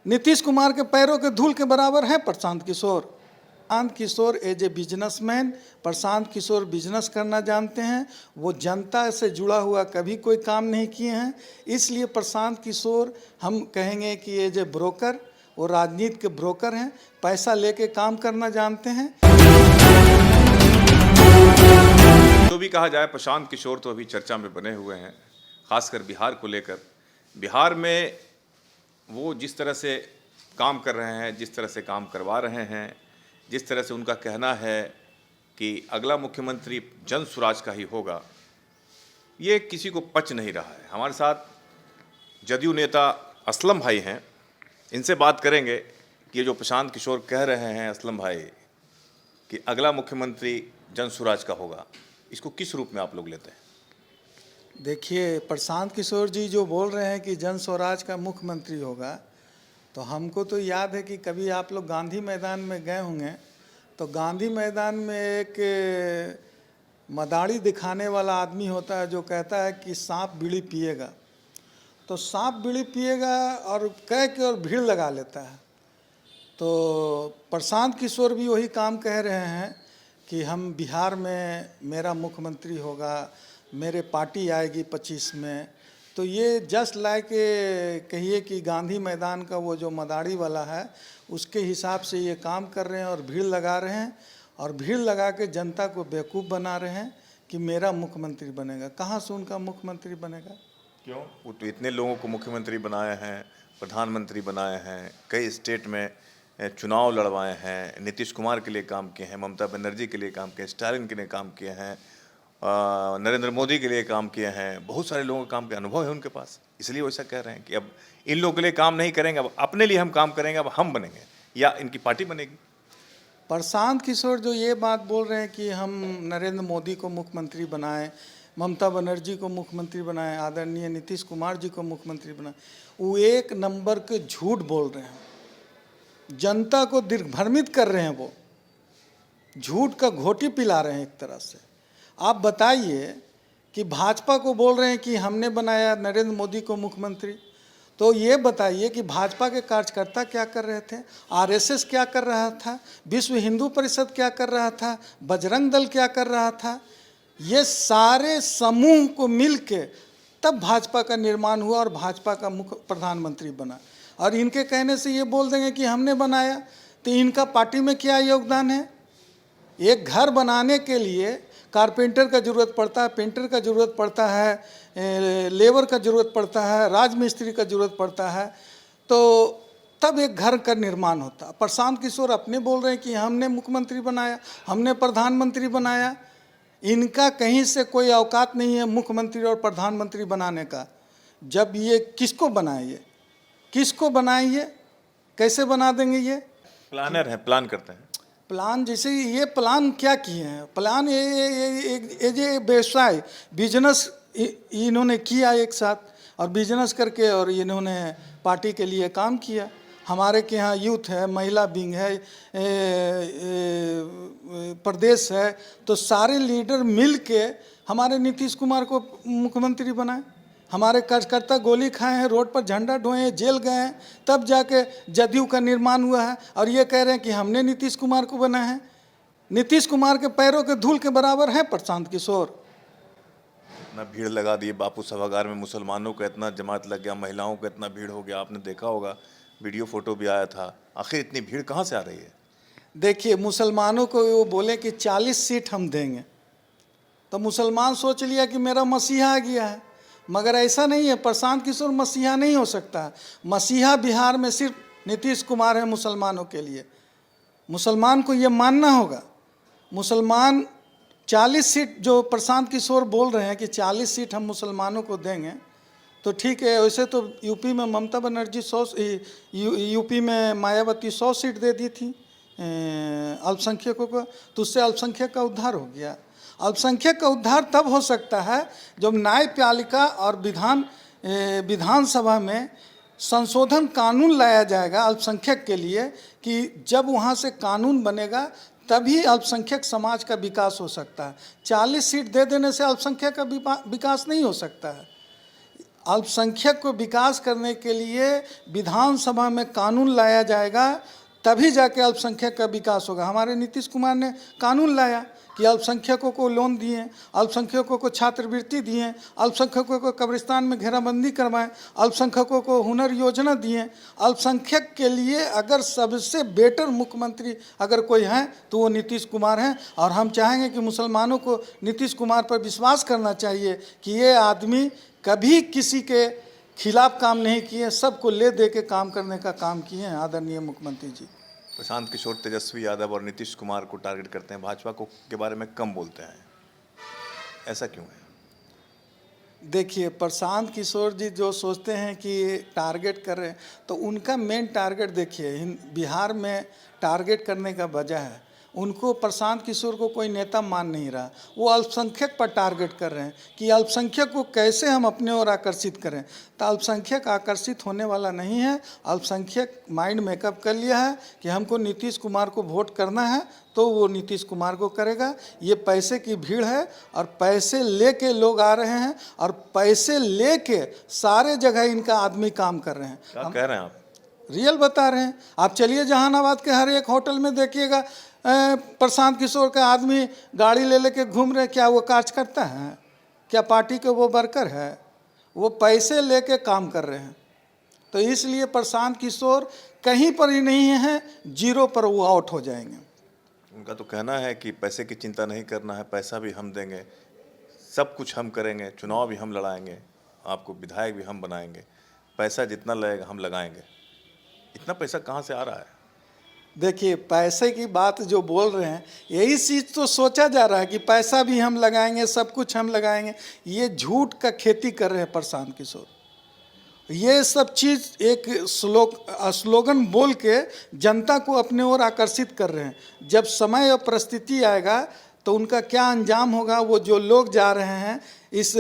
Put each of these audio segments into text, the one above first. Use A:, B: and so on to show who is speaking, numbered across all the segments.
A: नीतीश कुमार के पैरों के धूल के बराबर है Prashant Kishor. Prashant Kishor as a businessman, Prashant Kishor business करना जानते हैं। वो जनता से जुड़ा हुआ कभी कोई काम नहीं किए हैं, इसलिए प्रशांत किशोर हम कहेंगे कि एज ए ब्रोकर, वो राजनीति के ब्रोकर हैं, पैसा लेके काम करना जानते हैं।
B: जो भी कहा जाए, प्रशांत किशोर तो अभी चर्चा में बने हुए हैं, खासकर बिहार को लेकर। बिहार में वो जिस तरह से काम कर रहे हैं, जिस तरह से काम करवा रहे हैं, जिस तरह से उनका कहना है कि अगला मुख्यमंत्री जन स्वराज का ही होगा, ये किसी को पच नहीं रहा है। हमारे साथ जदयू नेता असलम भाई हैं, इनसे बात करेंगे कि ये जो प्रशांत किशोर कह रहे हैं असलम भाई कि अगला मुख्यमंत्री जन स्वराज का होगा, इसको किस रूप में आप लोग लेते हैं?
A: देखिए, प्रशांत किशोर जी जो बोल रहे हैं कि जन स्वराज का मुख्यमंत्री होगा, तो हमको तो याद है कि कभी आप लोग गांधी मैदान में गए होंगे, तो गांधी मैदान में एक मदारी दिखाने वाला आदमी होता है जो कहता है कि सांप बीड़ी पिएगा, तो सांप बीड़ी पिएगा और कह के और भीड़ लगा लेता है। तो प्रशांत किशोर भी वही काम कह रहे हैं कि हम बिहार में मेरा मुख्यमंत्री होगा, मेरे पार्टी आएगी 25 में। तो ये जस्ट लाइक कहिए कि गांधी मैदान का वो जो मदारी वाला है, उसके हिसाब से ये काम कर रहे हैं और भीड़ लगा रहे हैं, और भीड़ लगा के जनता को बेवकूफ़ बना रहे हैं कि मेरा मुख्यमंत्री बनेगा। कहाँ से उनका मुख्यमंत्री बनेगा?
B: क्यों? वो तो इतने लोगों को मुख्यमंत्री बनाए हैं, प्रधानमंत्री बनाए हैं, कई स्टेट में चुनाव लड़वाए हैं, नीतीश कुमार के लिए काम किए हैं, ममता बनर्जी के लिए काम किए, स्टालिन के लिए काम किए हैं, नरेंद्र मोदी के लिए काम किए हैं। बहुत सारे लोगों का काम के अनुभव है उनके पास, इसलिए वैसा कह रहे हैं कि अब इन लोगों के लिए काम नहीं करेंगे, अब अपने लिए हम काम करेंगे, अब हम बनेंगे या इनकी पार्टी बनेगी।
A: प्रशांत किशोर जो ये बात बोल रहे हैं कि हम नरेंद्र मोदी को मुख्यमंत्री बनाएं, ममता बनर्जी को मुख्यमंत्री बनाएं, आदरणीय नीतीश कुमार जी को मुख्यमंत्री बनाएं, वो एक नंबर के झूठ बोल रहे हैं। जनता को दिग्भ्रमित कर रहे हैं, वो झूठ का घोटी पिला रहे हैं एक तरह से। आप बताइए कि भाजपा को बोल रहे हैं कि हमने बनाया नरेंद्र मोदी को मुख्यमंत्री, तो ये बताइए कि भाजपा के कार्यकर्ता क्या कर रहे थे, आरएसएस क्या कर रहा था, विश्व हिंदू परिषद क्या कर रहा था, बजरंग दल क्या कर रहा था। ये सारे समूह को मिल के तब भाजपा का निर्माण हुआ और भाजपा का मुख्य प्रधानमंत्री बना। और इनके कहने से ये बोल देंगे कि हमने बनाया, तो इनका पार्टी में क्या योगदान है? एक घर बनाने के लिए कारपेंटर का ज़रूरत पड़ता है, पेंटर का ज़रूरत पड़ता है, लेबर का ज़रूरत पड़ता है, राजमिस्त्री का ज़रूरत पड़ता है, तो तब एक घर का निर्माण होता है। प्रशांत किशोर अपने बोल रहे हैं कि हमने मुख्यमंत्री बनाया, हमने प्रधानमंत्री बनाया। इनका कहीं से कोई औकात नहीं है मुख्यमंत्री और प्रधानमंत्री बनाने का। जब ये किसको बनाए, किसको बनाइए, कैसे बना देंगे? ये
B: प्लानर है, प्लान करते हैं।
A: प्लान जैसे ये प्लान क्या किए हैं? प्लान ये व्यवसाय बिजनेस इन्होंने किया एक साथ, और बिजनेस करके और इन्होंने पार्टी के लिए काम किया। हमारे के यहाँ यूथ है, महिला विंग है, प्रदेश है, तो सारे लीडर मिल के हमारे नीतीश कुमार को मुख्यमंत्री बनाए। हमारे कार्यकर्ता गोली खाए हैं, रोड पर झंडा ढोए हैं, जेल गए हैं, तब जाके जदयू का निर्माण हुआ है, और ये कह रहे हैं कि हमने नीतीश कुमार को बनाया है। नीतीश कुमार के पैरों के धूल के बराबर है प्रशांत किशोर।
B: इतना भीड़ लगा दिए बापू सभागार में, मुसलमानों का इतना जमात लग गया, महिलाओं का इतना भीड़ हो गया, आपने देखा होगा, वीडियो फोटो भी आया था। आखिर इतनी भीड़ कहाँ से आ रही है?
A: देखिए, मुसलमानों को वो बोले कि 40 सीट हम देंगे, तो मुसलमान सोच लिया कि मेरा मसीहा आ गया है, मगर ऐसा नहीं है। प्रशांत किशोर मसीहा नहीं हो सकता। मसीहा बिहार में सिर्फ नीतीश कुमार है मुसलमानों के लिए। मुसलमान को ये मानना होगा। मुसलमान 40 सीट जो प्रशांत किशोर बोल रहे हैं कि 40 सीट हम मुसलमानों को देंगे, तो ठीक है। वैसे तो यूपी में ममता बनर्जी 100, यूपी में मायावती 100 सीट दे दी थी अल्पसंख्यकों को, तो उससे अल्पसंख्यक का उद्धार हो गया। अल्पसंख्यक का उद्धार तब हो सकता है जब न्यायपालिका और विधानसभा में संशोधन कानून लाया जाएगा अल्पसंख्यक के लिए, कि जब वहाँ से कानून बनेगा तभी अल्पसंख्यक समाज का विकास हो सकता है। 40 सीट दे देने से अल्पसंख्यक का विकास नहीं हो सकता है। अल्पसंख्यक को विकास करने के लिए विधानसभा में कानून लाया जाएगा, तभी जाके अल्पसंख्यक का विकास होगा। हमारे नीतीश कुमार ने कानून लाया कि अल्पसंख्यकों को लोन दिए, अल्पसंख्यकों को छात्रवृत्ति दिए, अल्पसंख्यकों को कब्रिस्तान में घेराबंदी करवाएं, अल्पसंख्यकों को हुनर योजना दिए। अल्पसंख्यक के लिए अगर सबसे बेटर मुख्यमंत्री अगर कोई है तो वो नीतीश कुमार हैं। और हम चाहेंगे कि मुसलमानों को नीतीश कुमार पर विश्वास करना चाहिए कि ये आदमी कभी किसी के खिलाफ काम नहीं किए, सबको ले दे के काम करने का काम किए हैं आदरणीय मुख्यमंत्री जी।
C: प्रशांत किशोर तेजस्वी यादव और नीतीश कुमार को टारगेट करते हैं, भाजपा को के बारे में कम बोलते हैं, ऐसा क्यों है?
A: देखिए, प्रशांत किशोर जी जो सोचते हैं कि टारगेट कर रहे हैं, तो उनका मेन टारगेट देखिए बिहार में टारगेट करने का वजह है, उनको प्रशांत किशोर को कोई नेता मान नहीं रहा। वो अल्पसंख्यक पर टारगेट कर रहे हैं कि अल्पसंख्यक को कैसे हम अपने ओर आकर्षित करें। तो अल्पसंख्यक आकर्षित होने वाला नहीं है। अल्पसंख्यक माइंड मेकअप कर लिया है कि हमको नीतीश कुमार को वोट करना है, तो वो नीतीश कुमार को करेगा। ये पैसे की भीड़ है और पैसे लेके लोग आ रहे हैं और पैसे लेके सारे जगह इनका आदमी काम कर रहे हैं।
C: क्या कह रहे हैं आप?
A: रियल बता रहे हैं। आप चलिए जहानाबाद के हर एक होटल में देखिएगा, प्रशांत किशोर का आदमी गाड़ी ले लेके घूम रहे। क्या वो कार्य करता है? क्या पार्टी के वो वर्कर है? वो पैसे लेके काम कर रहे हैं। तो इसलिए प्रशांत किशोर कहीं पर ही नहीं है, जीरो पर वो आउट हो जाएंगे।
C: उनका तो कहना है कि पैसे की चिंता नहीं करना है, पैसा भी हम देंगे, सब कुछ हम करेंगे, चुनाव भी हम लड़ाएंगे, आपको विधायक भी हम बनाएंगे, पैसा जितना लगेगा हम लगाएंगे। इतना पैसा कहाँ से आ रहा है?
A: देखिए, पैसे की बात जो बोल रहे हैं, यही चीज़ तो सोचा जा रहा है कि पैसा भी हम लगाएंगे, सब कुछ हम लगाएंगे। ये झूठ का खेती कर रहे हैं प्रशांत किशोर। ये सब चीज़ एक स्लोगन बोल के जनता को अपने ओर आकर्षित कर रहे हैं। जब समय और परिस्थिति आएगा तो उनका क्या अंजाम होगा, वो जो लोग जा रहे हैं इस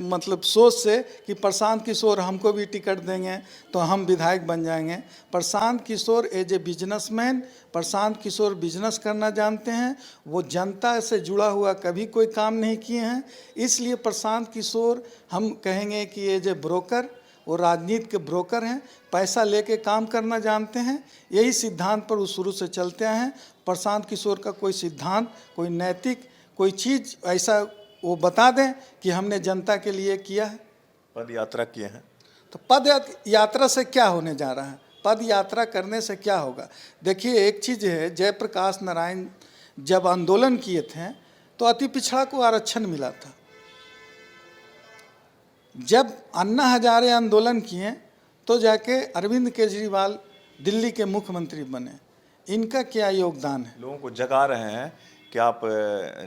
A: मतलब सोच से कि प्रशांत किशोर हमको भी टिकट देंगे तो हम विधायक बन जाएंगे। Prashant Kishor as a businessman, Prashant Kishor business करना जानते हैं। वो जनता से जुड़ा हुआ कभी कोई काम नहीं किए हैं। इसलिए प्रशांत किशोर हम कहेंगे कि एज ए ब्रोकर, वो राजनीति के ब्रोकर हैं, पैसा लेके काम करना जानते हैं। यही सिद्धांत पर वो शुरू से चलते आए हैं। प्रशांत किशोर का कोई सिद्धांत, कोई नैतिक कोई चीज़ ऐसा वो बता दें कि हमने जनता के लिए किया है।
C: पद यात्रा किए हैं,
A: तो पद यात्रा से क्या होने जा रहा है? पद यात्रा करने से क्या होगा? देखिए, एक चीज़ है, जयप्रकाश नारायण जब आंदोलन किए थे तो अति पिछड़ा को आरक्षण मिला था। जब अन्ना हजारे आंदोलन किए तो जाके अरविंद केजरीवाल दिल्ली के मुख्यमंत्री बने। इनका क्या योगदान है?
C: लोगों को जगा रहे हैं कि आप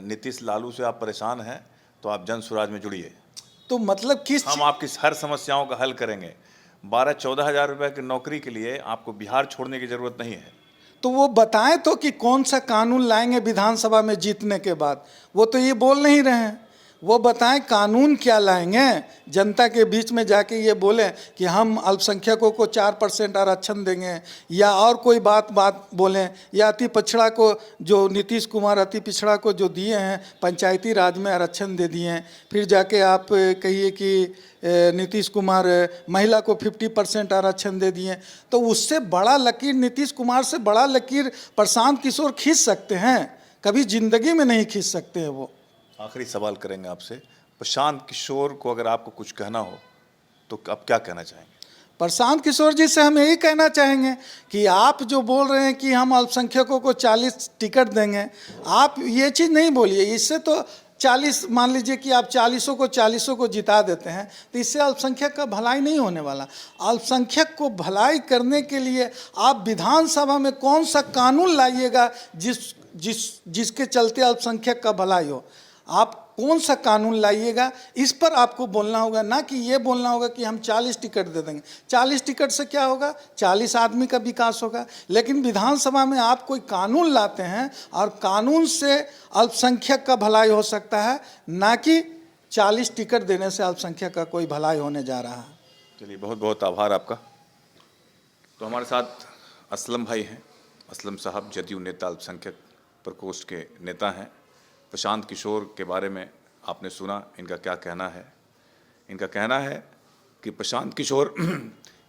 C: नीतीश लालू से आप परेशान हैं तो आप जन स्वराज में जुड़िए,
A: तो मतलब किस
C: हम आपकी हर समस्याओं का हल करेंगे। 12-14 हज़ार रुपये की नौकरी के लिए आपको बिहार छोड़ने की ज़रूरत नहीं है।
A: तो वो बताएं तो कि कौन सा कानून लाएंगे विधानसभा में जीतने के बाद। वो तो ये बोल नहीं रहे हैं। वो बताएं कानून क्या लाएंगे। जनता के बीच में जाके ये बोलें कि हम अल्पसंख्यकों को 4% आरक्षण देंगे, या और कोई बात बोलें, या अति पिछड़ा को जो नीतीश कुमार अति पिछड़ा को जो दिए हैं पंचायती राज में आरक्षण दे दिए हैं। फिर जाके आप कहिए कि नीतीश कुमार महिला को 50% आरक्षण दे दिए। तो उससे बड़ा लकीर, नीतीश कुमार से बड़ा लकीर प्रशांत किशोर खींच सकते हैं, कभी जिंदगी में नहीं खींच सकते हैं वो।
C: आखिरी सवाल करेंगे आपसे, प्रशांत किशोर को अगर आपको कुछ कहना हो तो आप क्या कहना चाहेंगे?
A: प्रशांत किशोर जी से हम यही कहना चाहेंगे कि आप जो बोल रहे हैं कि हम अल्पसंख्यकों को 40 टिकट देंगे, आप ये चीज़ नहीं बोलिए। इससे तो 40, मान लीजिए कि आप 40 को जिता देते हैं, तो इससे अल्पसंख्यक का भलाई नहीं होने वाला। अल्पसंख्यक को भलाई करने के लिए आप विधानसभा में कौन सा कानून लाइएगा जिसके चलते अल्पसंख्यक का भलाई हो? आप कौन सा कानून लाइएगा, इस पर आपको बोलना होगा, ना कि ये बोलना होगा कि हम 40 टिकट दे देंगे। 40 टिकट से क्या होगा? 40 आदमी का विकास होगा। लेकिन विधानसभा में आप कोई कानून लाते हैं और कानून से अल्पसंख्यक का भलाई हो सकता है, ना कि 40 टिकट देने से अल्पसंख्यक का कोई भलाई होने जा रहा है।
C: चलिए, बहुत बहुत आभार आपका।
B: तो हमारे साथ असलम भाई हैं। असलम साहब जदयू नेता, अल्पसंख्यक प्रकोष्ठ के नेता हैं। प्रशांत किशोर के बारे में आपने सुना, इनका क्या कहना है। इनका कहना है कि प्रशांत किशोर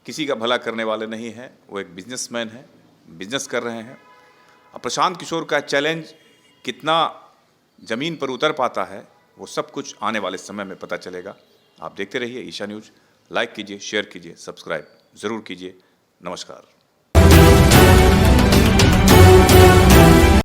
B: किसी का भला करने वाले नहीं हैं, वो एक बिजनेसमैन हैं, बिजनेस कर रहे हैं। अब प्रशांत किशोर का चैलेंज कितना ज़मीन पर उतर पाता है वो सब कुछ आने वाले समय में पता चलेगा। आप देखते रहिए ईशा न्यूज़। लाइक कीजिए, शेयर कीजिए, सब्सक्राइब ज़रूर कीजिए। नमस्कार।